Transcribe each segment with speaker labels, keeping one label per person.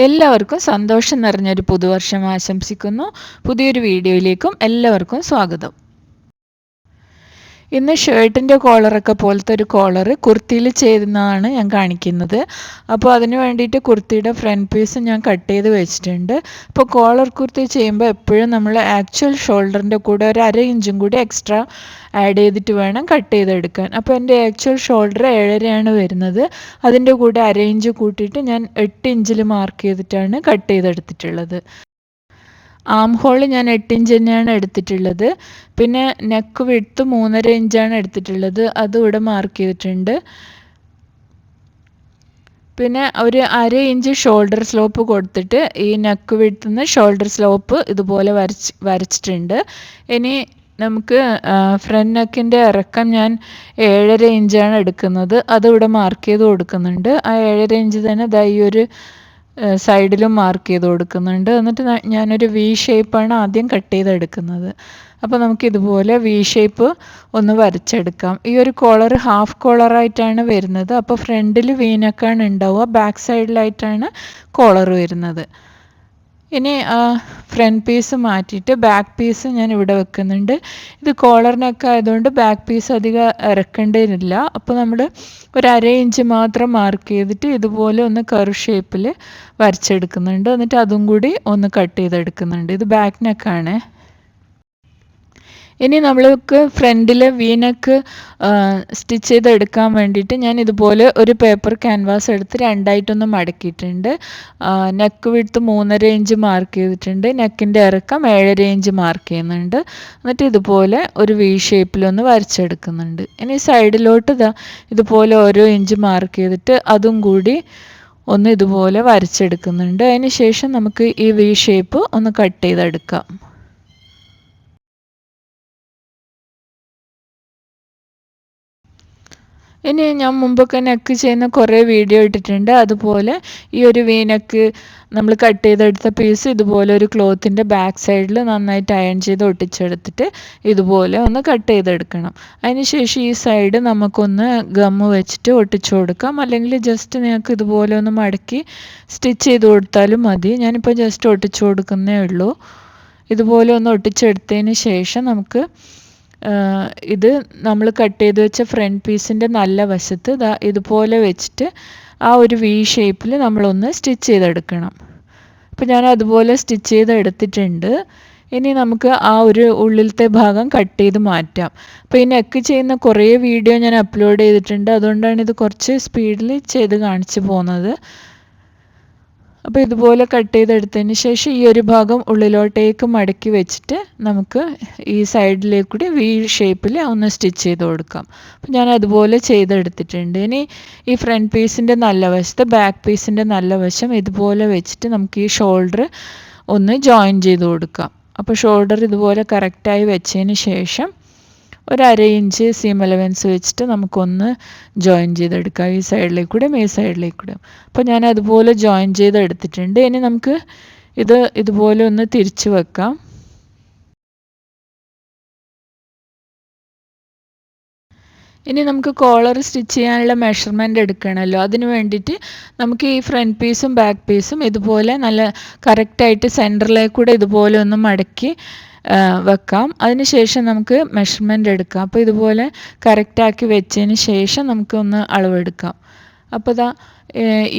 Speaker 1: എല്ലാവർക്കും സന്തോഷം നിറഞ്ഞൊരു പുതുവർഷം ആശംസിക്കുന്നു. പുതിയൊരു വീഡിയോയിലേക്കും എല്ലാവർക്കും സ്വാഗതം. ഇന്ന് ഷർട്ടിൻ്റെ കോളറൊക്കെ പോലത്തെ ഒരു കോളർ കുർത്തിയിൽ ചെയ്യുന്നതാണ് ഞാൻ കാണിക്കുന്നത്. അപ്പോൾ അതിന് വേണ്ടിയിട്ട് കുർത്തിയുടെ ഫ്രണ്ട് പീസ് ഞാൻ കട്ട് ചെയ്ത് വെച്ചിട്ടുണ്ട്. ഇപ്പോൾ കോളർ കുർത്തി ചെയ്യുമ്പോൾ എപ്പോഴും നമ്മൾ ആക്ച്വൽ ഷോൾഡറിൻ്റെ കൂടെ ഒരു 1/2 ഇഞ്ചും കൂടി എക്സ്ട്രാ ആഡ് ചെയ്തിട്ട് വേണം കട്ട് ചെയ്തെടുക്കാൻ. അപ്പോൾ എൻ്റെ ആക്ച്വൽ ഷോൾഡർ 7.5 വരുന്നത്. അതിൻ്റെ കൂടെ 1/2 ഇഞ്ച് കൂട്ടിയിട്ട് ഞാൻ 8 ഇഞ്ചിൽ മാർക്ക് ചെയ്തിട്ടാണ് കട്ട് ചെയ്തെടുത്തിട്ടുള്ളത്. ആം ഹോൾ ഞാൻ 8 ഇഞ്ച് തന്നെയാണ് എടുത്തിട്ടുള്ളത്. പിന്നെ നെക്ക് വിഡ്ത്ത് 3.5 ഇഞ്ചാണ് എടുത്തിട്ടുള്ളത്. അതും ഇവിടെ മാർക്ക് ചെയ്തിട്ടുണ്ട്. പിന്നെ ഒരു 1/2 ഇഞ്ച് ഷോൾഡർ സ്ലോപ്പ് കൊടുത്തിട്ട് ഈ നെക്ക് വിഡ്ത്തിൽ നിന്ന് ഷോൾഡർ സ്ലോപ്പ് ഇതുപോലെ വരച്ചിട്ടുണ്ട്. ഇനി നമുക്ക് ഫ്രണ്ട് നെക്കിൻ്റെ ഇറക്കം ഞാൻ 7.5 ഇഞ്ചാണ് എടുക്കുന്നത്. അതിവിടെ മാർക്ക് ചെയ്ത് കൊടുക്കുന്നുണ്ട്. ആ 7.5 ഇഞ്ച് തന്നെ ദാ ഈ ഒരു സൈഡിലും മാർക്ക് ചെയ്ത് കൊടുക്കുന്നുണ്ട്. എന്നിട്ട് ഞാനൊരു വി ഷേപ്പാണ് ആദ്യം കട്ട് ചെയ്തെടുക്കുന്നത്. അപ്പോൾ നമുക്കിതുപോലെ വി ഷേപ്പ് ഒന്ന് വരച്ചെടുക്കാം. ഈ ഒരു കോളർ ഹാഫ് കോളറായിട്ടാണ് വരുന്നത്. അപ്പോൾ ഫ്രണ്ടിൽ വി നെക്കാണ് ഉണ്ടാവുക, ബാക്ക് സൈഡിലായിട്ടാണ് കോളർ വരുന്നത്. ഇനി ഫ്രണ്ട് പീസ് മാറ്റിയിട്ട് ബാക്ക് പീസ് ഞാൻ ഇവിടെ വെക്കുന്നുണ്ട്. ഇത് കോളർ നെക്ക് ആയതുകൊണ്ട് ബാക്ക് പീസ് അധികം ഇറക്കേണ്ടതില്ല. അപ്പോൾ നമ്മൾ ഒരു 1/2 ഇഞ്ച് മാത്രം മാർക്ക് ചെയ്തിട്ട് ഇതുപോലെ ഒന്ന് കർവ് ഷേപ്പിൽ വരച്ചെടുക്കുന്നുണ്ട്. എന്നിട്ട് അതും കൂടി ഒന്ന് കട്ട് ചെയ്തെടുക്കുന്നുണ്ട്. ഇത് ബാക്ക് നെക്കാണ്. ഇനി നമ്മൾക്ക് ഫ്രണ്ടിൽ വി നെക്ക് സ്റ്റിച്ച് ചെയ്തെടുക്കാൻ വേണ്ടിയിട്ട് ഞാൻ ഇതുപോലെ ഒരു പേപ്പർ ക്യാൻവാസ് എടുത്ത് രണ്ടായിട്ടൊന്ന് മടക്കിയിട്ടുണ്ട്. നെക്ക് വിഡ്ത്ത് 3.5 ഇഞ്ച് മാർക്ക് ചെയ്തിട്ടുണ്ട്. നെക്കിൻ്റെ ഇറക്കം 7.5 ഇഞ്ച് മാർക്ക് ചെയ്യുന്നുണ്ട്. എന്നിട്ട് ഇതുപോലെ ഒരു വി ഷേപ്പിലൊന്ന് വരച്ചെടുക്കുന്നുണ്ട്. ഇനി സൈഡിലോട്ട് ഇതുപോലെ ഓരോ ഇഞ്ച് മാർക്ക് ചെയ്തിട്ട് അതും കൂടി ഒന്ന് ഇതുപോലെ വരച്ചെടുക്കുന്നുണ്ട്. അതിന് ശേഷം നമുക്ക് ഈ വി ഷേപ്പ് ഒന്ന് കട്ട് ചെയ്തെടുക്കാം. ഇനി ഞാൻ മുമ്പൊക്കെ നെക്ക് ചെയ്യുന്ന കുറേ വീഡിയോ ഇട്ടിട്ടുണ്ട്. അതുപോലെ ഈ ഒരു വി നെക്ക് നമ്മൾ കട്ട് ചെയ്തെടുത്ത പീസ് ഇതുപോലെ ഒരു ക്ലോത്തിൻ്റെ ബാക്ക് സൈഡിൽ നന്നായിട്ട് അയൺ ചെയ്ത് ഒട്ടിച്ചെടുത്തിട്ട് ഇതുപോലെ ഒന്ന് കട്ട് ചെയ്തെടുക്കണം. അതിനുശേഷം ഈ സൈഡ് നമുക്കൊന്ന് ഗമ്മ് വെച്ചിട്ട് ഒട്ടിച്ചു കൊടുക്കാം. അല്ലെങ്കിൽ ജസ്റ്റ് നിങ്ങൾക്ക് ഇതുപോലെ ഒന്ന് മടക്കി സ്റ്റിച്ച് ചെയ്ത് കൊടുത്താലും മതി. ഞാനിപ്പോൾ ജസ്റ്റ് ഒട്ടിച്ചു കൊടുക്കുന്നേ ഉള്ളൂ. ഇതുപോലെ ഒന്ന് ഒട്ടിച്ചെടുത്തതിന് ശേഷം നമുക്ക് ഇത് നമ്മൾ കട്ട് ചെയ്ത് വെച്ച ഫ്രണ്ട് പീസിൻ്റെ നല്ല വശത്ത് ഇതുപോലെ വെച്ചിട്ട് ആ ഒരു വി ഷേപ്പിൽ നമ്മളൊന്ന് സ്റ്റിച്ച് ചെയ്തെടുക്കണം. അപ്പോൾ ഞാൻ അതുപോലെ സ്റ്റിച്ച് ചെയ്തെടുത്തിട്ടുണ്ട്. ഇനി നമുക്ക് ആ ഒരു ഉള്ളിലത്തെ ഭാഗം കട്ട് ചെയ്ത് മാറ്റാം. അപ്പോൾ ഈ നെക്ക് ചെയ്യുന്ന കുറേ വീഡിയോ ഞാൻ അപ്ലോഡ് ചെയ്തിട്ടുണ്ട്. അതുകൊണ്ടാണ് ഇത് കുറച്ച് സ്പീഡിൽ ചെയ്ത് കാണിച്ചു പോകുന്നത്. അപ്പോൾ ഇതുപോലെ കട്ട് ചെയ്തെടുത്തതിന് ശേഷം ഈ ഒരു ഭാഗം ഉള്ളിലോട്ടേക്ക് മടക്കി വെച്ചിട്ട് നമുക്ക് ഈ സൈഡിലേക്ക് കൂടി വി ഷേപ്പിൽ ഒന്ന് സ്റ്റിച്ച് ചെയ്ത് കൊടുക്കാം. അപ്പോൾ ഞാൻ അതുപോലെ ചെയ്തെടുത്തിട്ടുണ്ട്. ഇനി ഈ ഫ്രണ്ട് പീസിൻ്റെ നല്ല വശത്ത് ബാക്ക് പീസിൻ്റെ നല്ല വശം ഇതുപോലെ വെച്ചിട്ട് നമുക്ക് ഈ ഷോൾഡർ ഒന്ന് ജോയിൻ ചെയ്ത് കൊടുക്കാം. അപ്പോൾ ഷോൾഡർ ഇതുപോലെ കറക്റ്റായി വെച്ചതിന് ശേഷം ഒരു 1/2 ഇഞ്ച് സീം അലവൻസ് വെച്ചിട്ട് നമുക്കൊന്ന് ജോയിൻ ചെയ്തെടുക്കാം. ഈ സൈഡിലേക്ക് കൂടെയും ഈ സൈഡിലേക്ക് കൂടെയും. അപ്പോൾ ഞാൻ അതുപോലെ ജോയിൻ ചെയ്തെടുത്തിട്ടുണ്ട്. ഇനി നമുക്ക് ഇത് ഇതുപോലെ ഒന്ന് തിരിച്ച് വെക്കാം. ഇനി നമുക്ക് കോളർ സ്റ്റിച്ച് ചെയ്യാനുള്ള മെഷർമെൻറ്റ് എടുക്കണമല്ലോ. അതിന് വേണ്ടിയിട്ട് നമുക്ക് ഈ ഫ്രണ്ട് പീസും ബാക്ക് പീസും ഇതുപോലെ നല്ല കറക്റ്റായിട്ട് സെൻറ്ററിലേക്ക് കൂടെ ഇതുപോലെ ഒന്ന് മടക്കി വെക്കാം. അതിന് ശേഷം നമുക്ക് മെഷർമെൻറ്റ് എടുക്കാം. അപ്പോൾ ഇതുപോലെ കറക്റ്റാക്കി വെച്ചതിന് ശേഷം നമുക്കൊന്ന് അളവെടുക്കാം. അപ്പോൾ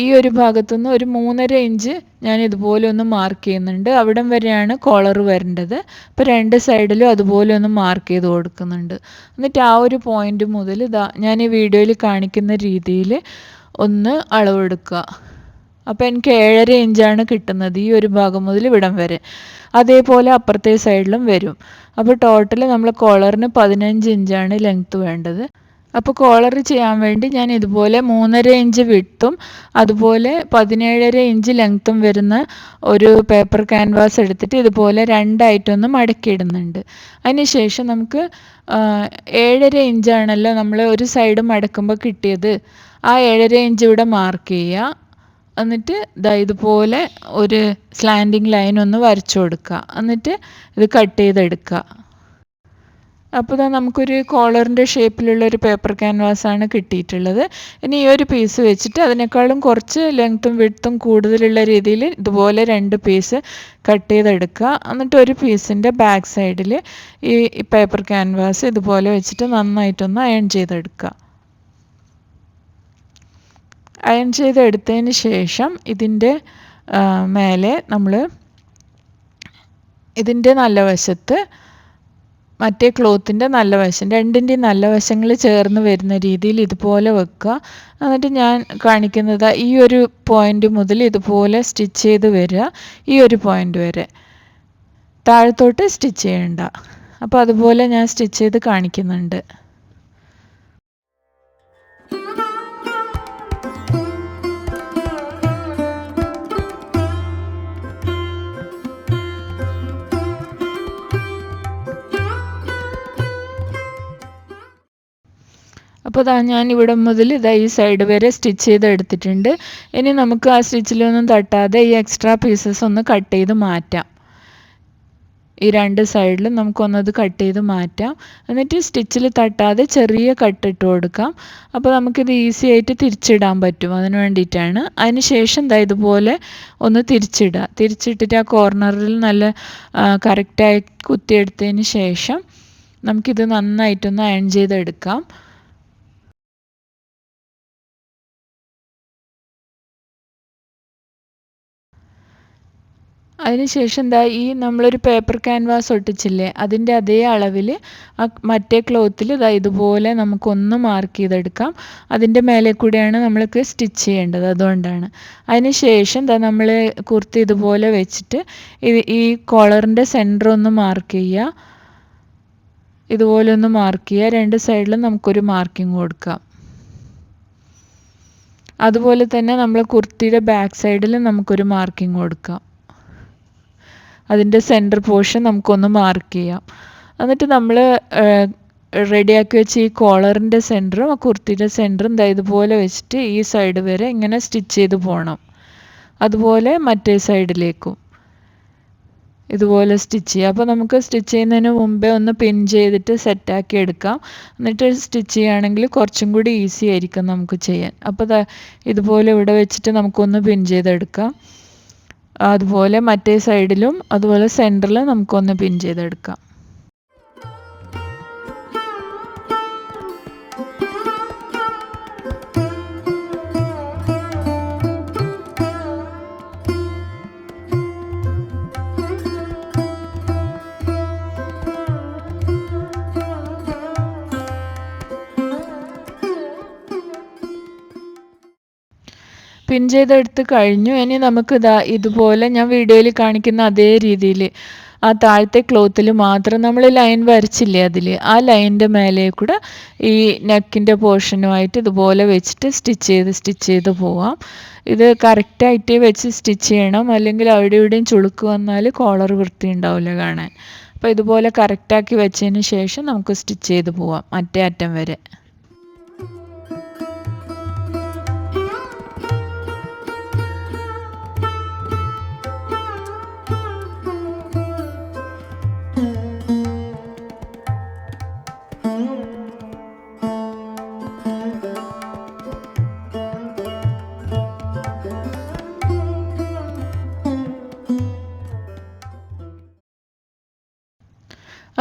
Speaker 1: ഈ ഒരു ഭാഗത്തുനിന്ന് ഒരു 3.5 ഇഞ്ച് ഞാൻ ഇതുപോലെ ഒന്ന് മാർക്ക് ചെയ്യുന്നുണ്ട്. അവിടം വരെയാണ് കോളർ വരേണ്ടത്. അപ്പോൾ രണ്ട് സൈഡിലും അതുപോലെ ഒന്ന് മാർക്ക് ചെയ്ത് കൊടുക്കുന്നുണ്ട്. എന്നിട്ട് ആ ഒരു പോയിൻ്റ് മുതൽ ഞാൻ ഈ വീഡിയോയിൽ കാണിക്കുന്ന രീതിയിൽ ഒന്ന് അളവെടുക്കുക. അപ്പോൾ എനിക്ക് 7.5 ഇഞ്ചാണ് കിട്ടുന്നത് ഈ ഒരു ഭാഗം മുതൽ ഇവിടം വരെ. അതേപോലെ അപ്പുറത്തെ സൈഡിലും വരും. അപ്പോൾ ടോട്ടൽ നമ്മൾ കോളറിന് 15 ഇഞ്ചാണ് ലെങ്ത്ത് വേണ്ടത്. അപ്പോൾ കോളർ ചെയ്യാൻ വേണ്ടി ഞാൻ ഇതുപോലെ 3.5 ഇഞ്ച് വിഡ്ത്തും അതുപോലെ 17.5 ഇഞ്ച് ലെങ്ത്തും വരുന്ന ഒരു പേപ്പർ ക്യാൻവാസ് എടുത്തിട്ട് ഇതുപോലെ രണ്ടായിട്ടൊന്ന് മടക്കിയിടുന്നുണ്ട്. അതിന് ശേഷം നമുക്ക് 7.5 ഇഞ്ചാണല്ലോ നമ്മൾ ഒരു സൈഡ് മടക്കുമ്പോൾ കിട്ടിയത്. ആ 7.5 ഇഞ്ച് ഇവിടെ മാർക്ക് ചെയ്യുക. എന്നിട്ട് ഇതുപോലെ ഒരു സ്ലാൻഡിങ് ലൈൻ ഒന്ന് വരച്ചു കൊടുക്കുക. എന്നിട്ട് ഇത് കട്ട് ചെയ്തെടുക്കുക. അപ്പോൾ ഇതാ നമുക്കൊരു കോളറിൻ്റെ ഷേപ്പിലുള്ളൊരു പേപ്പർ ക്യാൻവാസാണ് കിട്ടിയിട്ടുള്ളത്. ഇനി ഈ ഒരു പീസ് വെച്ചിട്ട് അതിനേക്കാളും കുറച്ച് ലെങ്ത്തും വിഡ്ത്തും കൂടുതലുള്ള രീതിയിൽ ഇതുപോലെ 2 പീസ് കട്ട് ചെയ്തെടുക്കുക. എന്നിട്ട് ഒരു പീസിൻ്റെ ബാക്ക് സൈഡിൽ ഈ പേപ്പർ ക്യാൻവാസ് ഇതുപോലെ വെച്ചിട്ട് നന്നായിട്ടൊന്ന് അയൺ ചെയ്തെടുക്കുക. അയൺ ചെയ്തെടുത്തതിന് ശേഷം ഇതിൻ്റെ മേലെ നമ്മൾ ഇതിൻ്റെ നല്ല വശത്ത് മറ്റേ ക്ലോത്തിൻ്റെ നല്ല വശം രണ്ടിൻ്റെയും നല്ല വശങ്ങൾ ചേർന്ന് വരുന്ന രീതിയിൽ ഇതുപോലെ വെക്കുക. എന്നിട്ട് ഞാൻ കാണിക്കുന്നത് ഈ ഒരു പോയിൻ്റ് മുതൽ ഇതുപോലെ സ്റ്റിച്ച് ചെയ്ത് വരിക, ഈ ഒരു പോയിൻ്റ് വരെ. താഴത്തോട്ട് സ്റ്റിച്ച് ചെയ്യണ്ട. അപ്പോൾ അതുപോലെ ഞാൻ സ്റ്റിച്ച് ചെയ്ത് കാണിക്കുന്നുണ്ട്. അപ്പോൾ ഞാൻ ഇവിടെ മുതൽ ഈ സൈഡ് വരെ സ്റ്റിച്ച് ചെയ്ത് എടുത്തിട്ടുണ്ട്. ഇനി നമുക്ക് ആ സ്റ്റിച്ചിലൊന്നും തട്ടാതെ ഈ എക്സ്ട്രാ പീസസ് ഒന്ന് കട്ട് ചെയ്ത് മാറ്റാം. ഈ 2 സൈഡിലും നമുക്കൊന്നത് കട്ട് ചെയ്ത് മാറ്റാം. എന്നിട്ട് സ്റ്റിച്ചിൽ തട്ടാതെ ചെറിയ കട്ട് ഇട്ട് കൊടുക്കാം. അപ്പോൾ നമുക്കിത് ഈസി ആയിട്ട് തിരിച്ചിടാൻ പറ്റും. അതിന് വേണ്ടിയിട്ടാണ്. അതിന് ശേഷം ഇതുപോലെ ഒന്ന് തിരിച്ചിടുക. തിരിച്ചിട്ടിട്ട് ആ കോർണറിൽ നല്ല കറക്റ്റായി കുത്തിയെടുത്തതിന് ശേഷം നമുക്കിത് നന്നായിട്ടൊന്ന് അയൺ ചെയ്തെടുക്കാം. അതിനുശേഷം ഈ നമ്മളൊരു പേപ്പർ ക്യാൻവാസ് ഒട്ടിച്ചില്ലേ, അതിൻ്റെ അതേ അളവിൽ മറ്റേ ക്ലോത്തിൽ ഇതുപോലെ നമുക്കൊന്ന് മാർക്ക് ചെയ്തെടുക്കാം. അതിൻ്റെ മേലെ കൂടെയാണ് നമ്മൾക്ക് സ്റ്റിച്ച് ചെയ്യേണ്ടത്, അതുകൊണ്ടാണ്. അതിന് ശേഷം നമ്മൾ കുർത്തി ഇതുപോലെ വെച്ചിട്ട് ഈ കോളറിൻ്റെ സെൻറ്റർ ഒന്ന് മാർക്ക് ചെയ്യുക. ഇതുപോലെ ഒന്ന് മാർക്ക് ചെയ്യുക. 2 സൈഡിലും നമുക്കൊരു മാർക്കിംഗ് കൊടുക്കാം. അതുപോലെ തന്നെ നമ്മൾ കുർത്തിയുടെ ബാക്ക് സൈഡിൽ നമുക്കൊരു മാർക്കിംഗ് കൊടുക്കാം. അതിൻ്റെ സെൻറ്റർ പോർഷൻ നമുക്കൊന്ന് മാർക്ക് ചെയ്യാം. എന്നിട്ട് നമ്മൾ റെഡിയാക്കി വെച്ച ഈ കോളറിൻ്റെ സെൻറ്ററും ആ കുർത്തിയുടെ സെൻറ്ററും ഇതുപോലെ വെച്ചിട്ട് ഈ സൈഡ് വരെ ഇങ്ങനെ സ്റ്റിച്ച് ചെയ്ത് പോകണം. അതുപോലെ മറ്റേ സൈഡിലേക്കും ഇതുപോലെ സ്റ്റിച്ച് ചെയ്യുക. അപ്പോൾ നമുക്ക് സ്റ്റിച്ച് ചെയ്യുന്നതിന് മുമ്പേ ഒന്ന് പിൻ ചെയ്തിട്ട് സെറ്റാക്കി എടുക്കാം. എന്നിട്ട് സ്റ്റിച്ച് ചെയ്യുകയാണെങ്കിൽ കുറച്ചും കൂടി ഈസി ആയിരിക്കും നമുക്ക് ചെയ്യാൻ. അപ്പോൾ ഇതുപോലെ ഇവിടെ വെച്ചിട്ട് നമുക്കൊന്ന് പിൻ ചെയ്തെടുക്കാം. അതുപോലെ മറ്റേ സൈഡിലും അതുപോലെ സെൻറ്ററിൽ നമുക്കൊന്ന് പിൻ ചെയ്തെടുക്കാം. പിൻ ചെയ്തെടുത്ത് കഴിഞ്ഞു. ഇനി നമുക്ക് ഇതുപോലെ ഞാൻ വീഡിയോയിൽ കാണിക്കുന്ന അതേ രീതിയിൽ ആ താഴത്തെ ക്ലോത്തിൽ മാത്രം നമ്മൾ ലൈൻ വരച്ചില്ലേ, ആ ലൈനിൻ്റെ മേലെ കൂടെ ഈ നെക്കിൻ്റെ പോർഷനുമായിട്ട് ഇതുപോലെ വെച്ചിട്ട് സ്റ്റിച്ച് ചെയ്ത് പോവാം. ഇത് കറക്റ്റായിട്ട് വെച്ച് സ്റ്റിച്ച് ചെയ്യണം, അല്ലെങ്കിൽ അവിടെ ഇവിടെയും ചുളുക്ക് വന്നാൽ കോളർ വൃത്തി ഉണ്ടാവില്ല കാണാൻ. അപ്പോൾ ഇതുപോലെ കറക്റ്റാക്കി വെച്ചതിന് ശേഷം നമുക്ക് സ്റ്റിച്ച് ചെയ്ത് പോവാം മറ്റേ അറ്റം വരെ.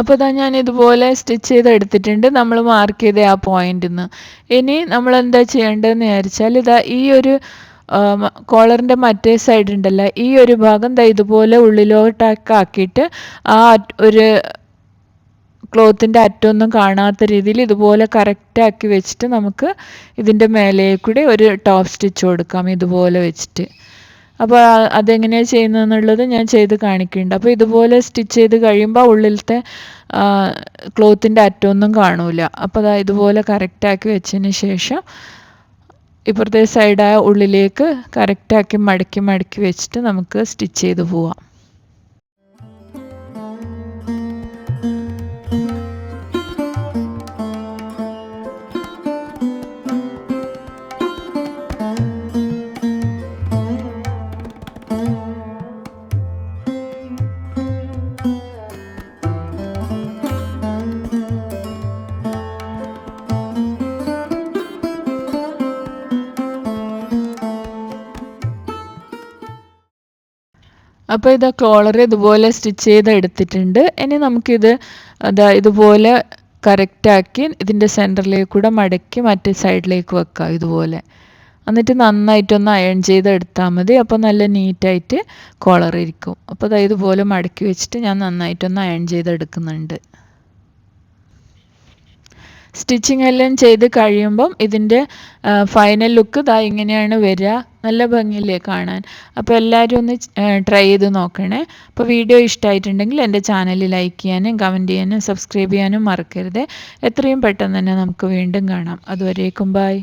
Speaker 1: അപ്പോൾ ഞാൻ ഇതുപോലെ സ്റ്റിച്ച് ചെയ്തെടുത്തിട്ടുണ്ട്, നമ്മൾ മാർക്ക് ചെയ്ത ആ പോയിന്റിൽ നിന്ന്. ഇനി നമ്മൾ എന്താ ചെയ്യേണ്ടതെന്ന് വിചാരിച്ചാൽ ഈ ഒരു കോളറിൻ്റെ മറ്റേ സൈഡ് ഉണ്ടല്ലോ, ഈ ഒരു ഭാഗം ഇതുപോലെ ഉള്ളിലോട്ടൊക്കെ ആക്കിയിട്ട് ആ ഒരു ക്ലോത്തിൻ്റെ അറ്റമൊന്നും കാണാത്ത രീതിയിൽ ഇതുപോലെ കറക്റ്റാക്കി വെച്ചിട്ട് നമുക്ക് ഇതിൻ്റെ മേലെ കൂടി ഒരു ടോപ്പ് സ്റ്റിച്ച് കൊടുക്കാം ഇതുപോലെ വെച്ചിട്ട്. അപ്പോൾ അതെങ്ങനെയാണ് ചെയ്യുന്നതെന്നുള്ളത് ഞാൻ ചെയ്ത് കാണിക്കുന്നുണ്ട്. അപ്പോൾ ഇതുപോലെ സ്റ്റിച്ച് ചെയ്ത് കഴിയുമ്പോൾ ഉള്ളിലത്തെ ക്ലോത്തിൻ്റെ അറ്റമൊന്നും കാണൂല. അപ്പോൾ ഇതുപോലെ കറക്റ്റാക്കി വെച്ചതിന് ശേഷം ഇപ്പുറത്തെ സൈഡായ ഉള്ളിലേക്ക് കറക്റ്റാക്കി മടക്കി വെച്ചിട്ട് നമുക്ക് സ്റ്റിച്ച് ചെയ്ത് പോവാം. അപ്പോൾ ഇതാ കോളർ ഇതുപോലെ സ്റ്റിച്ച് ചെയ്ത് എടുത്തിട്ടുണ്ട്. ഇനി നമുക്കിത് ഇതുപോലെ കറക്റ്റാക്കി ഇതിൻ്റെ സെൻറ്ററിലേക്ക് കൂടെ മടക്കി മറ്റേ സൈഡിലേക്ക് വെക്കാം ഇതുപോലെ. എന്നിട്ട് നന്നായിട്ടൊന്ന് അയൺ ചെയ്തെടുത്താൽ മതി. അപ്പോൾ നല്ല നീറ്റായിട്ട് കോളർ ഇരിക്കും. അപ്പോൾ ഇതുപോലെ മടക്കി വെച്ചിട്ട് ഞാൻ നന്നായിട്ടൊന്ന് അയൺ ചെയ്തെടുക്കുന്നുണ്ട്. സ്റ്റിച്ചിങ് എല്ലാം ചെയ്ത് കഴിയുമ്പം ഇതിൻ്റെ ഫൈനൽ ലുക്ക് ഇങ്ങനെയാണ് വരിക. നല്ല ഭംഗിയില്ലേ കാണാൻ? അപ്പോൾ എല്ലാവരും ഒന്ന് ട്രൈ ചെയ്ത് നോക്കണേ. അപ്പോൾ വീഡിയോ ഇഷ്ടമായിട്ടുണ്ടെങ്കിൽ എൻ്റെ ചാനൽ ലൈക്ക് ചെയ്യാനും കമൻറ്റ് ചെയ്യാനും സബ്സ്ക്രൈബ് ചെയ്യാനും മറക്കരുത്. എത്രയും പെട്ടെന്ന് തന്നെ നമുക്ക് വീണ്ടും കാണാം. അതുവരേക്കും ബൈ.